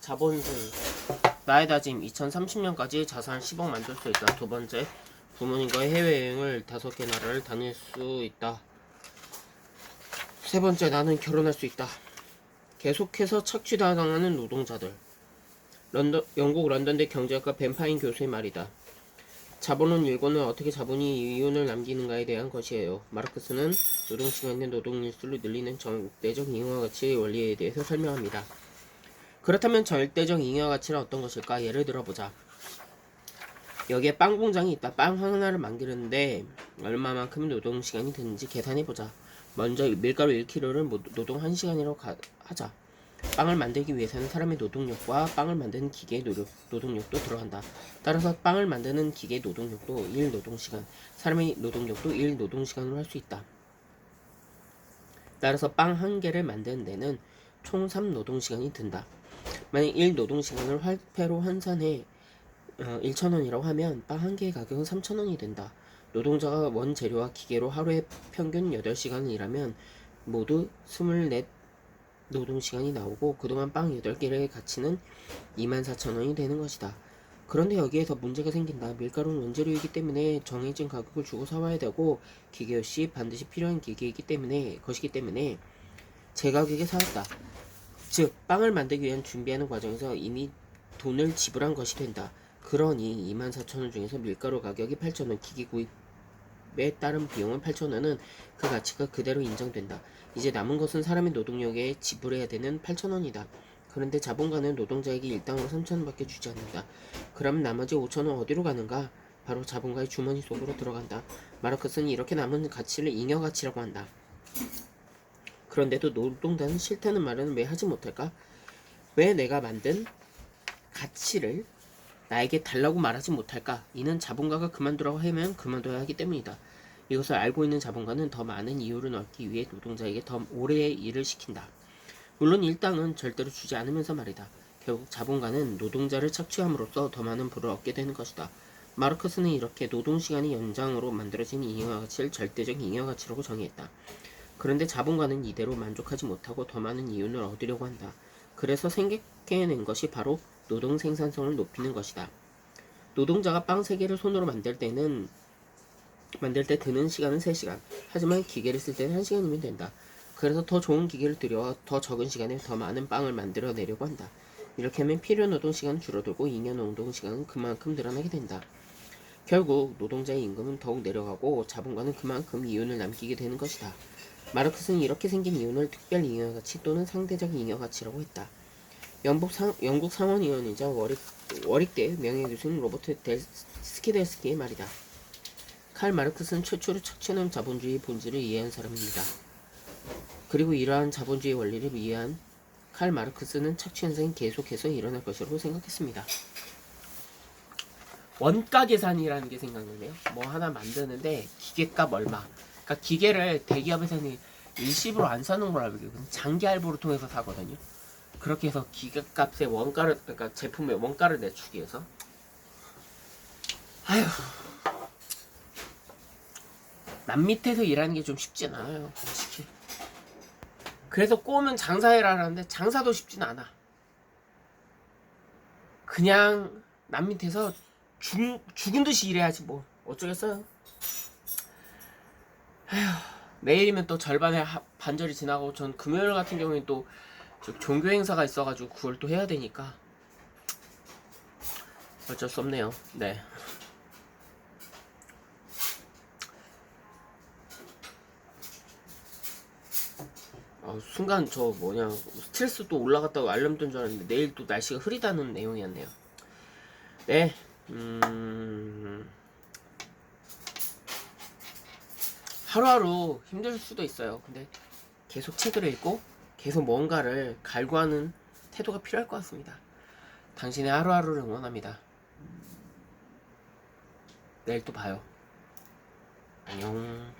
자본주의. 나의 다짐. 2030년까지 자산 10억 만들 수 있다. 두 번째, 부모님과의 해외여행을 5개 나라를 다닐 수 있다. 세 번째, 나는 결혼할 수 있다. 계속해서 착취당하는 노동자들. 영국 런던대 경제학과 벤파인 교수의 말이다. 자본론 일권은 어떻게 자본이 이윤을 남기는가에 대한 것이에요. 마르크스는 노동시간의 노동일수를 늘리는 절대적 잉여 가치의 원리에 대해서 설명합니다. 그렇다면 절대적 잉여 가치는 어떤 것일까? 예를 들어보자. 여기에 빵 공장이 있다. 빵 하나를 만드는데 얼마만큼 노동시간이 드는지 계산해보자. 먼저 밀가루 1kg를 노동 1시간이라고 하자. 빵을 만들기 위해서는 사람의 노동력과 빵을 만드는 기계의 노동력도 들어간다. 따라서 빵을 만드는 기계의 노동력도 1노동시간, 사람의 노동력도 1노동시간으로 할 수 있다. 따라서 빵 1개를 만드는 데는 총 3노동시간이 든다. 만약 1노동시간을 화폐로 환산해 1,000원이라고 하면 빵 1개의 가격은 3,000원이 된다. 노동자가 원재료와 기계로 하루에 평균 8시간을 일하면 모두 24 노동시간이 나오고 그동안 빵 8개의 가치는 24,000원이 되는 것이다. 그런데 여기에서 문제가 생긴다. 밀가루는 원재료이기 때문에 정해진 가격을 주고 사와야 되고 기계 역시 반드시 필요한 기계이기 때문에 제 가격에 사왔다. 즉 빵을 만들기 위한 준비하는 과정에서 이미 돈을 지불한 것이 된다. 그러니 24,000원 중에서 밀가루 가격이 8,000원, 기계 구입에 따른 비용은 8,000원은 그 가치가 그대로 인정된다. 이제 남은 것은 사람의 노동력에 지불해야 되는 8,000원이다. 그런데 자본가는 노동자에게 일당으로 3,000원밖에 주지 않는다. 그럼 나머지 5,000원 어디로 가는가? 바로 자본가의 주머니 속으로 들어간다. 마르크스는 이렇게 남은 가치를 잉여가치라고 한다. 그런데도 노동자는 싫다는 말은 왜 하지 못할까? 왜 내가 만든 가치를 나에게 달라고 말하지 못할까? 이는 자본가가 그만두라고 하면 그만둬야 하기 때문이다. 이것을 알고 있는 자본가는 더 많은 이유를 얻기 위해 노동자에게 더 오래 일을 시킨다. 물론 일당은 절대로 주지 않으면서 말이다. 결국 자본가는 노동자를 착취함으로써 더 많은 부를 얻게 되는 것이다. 마르크스는 이렇게 노동시간의 연장으로 만들어진 잉여가치를 절대적 잉여가치라고 정의했다. 그런데 자본가는 이대로 만족하지 못하고 더 많은 이윤을 얻으려고 한다. 그래서 생각해낸 것이 바로 노동 생산성을 높이는 것이다. 노동자가 빵 3개를 손으로 만들 때 드는 시간은 3시간. 하지만 기계를 쓸 때는 1시간이면 된다. 그래서 더 좋은 기계를 들여 더 적은 시간에 더 많은 빵을 만들어내려고 한다. 이렇게 하면 필요 노동 시간은 줄어들고 잉여 노동 시간은 그만큼 늘어나게 된다. 결국 노동자의 임금은 더욱 내려가고 자본가는 그만큼 이윤을 남기게 되는 것이다. 마르크스는 이렇게 생긴 이윤을 특별 잉여가치 또는 상대적 잉여가치라고 했다. 영국 상원의원이자 워릭대 명예교수인 로버트 스키델스키의 말이다. 칼 마르크스는 최초로 착취하는 자본주의의 본질을 이해한 사람입니다. 그리고 이러한 자본주의 원리를 이해한 칼 마르크스는 착취 현상이 계속해서 일어날 것이라고 생각했습니다. 원가 계산이라는 게 생각나네요. 뭐 하나 만드는데 기계값 얼마. 그러니까 기계를 대기업에서는 일시불로 안 사는 걸 알고 있거든요. 장기 할부를 통해서 사거든요. 그렇게 해서 기계값의 원가를, 그러니까 제품의 원가를 내추기 위해서. 아휴, 남 밑에서 일하는 게 좀 쉽진 않아요, 솔직히. 그래서 꼬우면 장사해라라는데 장사도 쉽진 않아. 그냥 남 밑에서 죽은 듯이 일해야지 뭐 어쩌겠어요. 아휴, 내일이면 또 절반의 반절이 지나고 전 금요일 같은 경우에 또 종교 행사가 있어가지고 그걸 또 해야 되니까 어쩔 수 없네요. 네. 순간 저 스트레스 또 올라갔다고 알람 뜬 줄 알았는데 내일 또 날씨가 흐리다는 내용이었네요. 네. 하루하루 힘들 수도 있어요. 근데 계속 책을 읽고 계속 뭔가를 갈구하는 태도가 필요할 것 같습니다. 당신의 하루하루를 응원합니다. 내일 또 봐요. 안녕.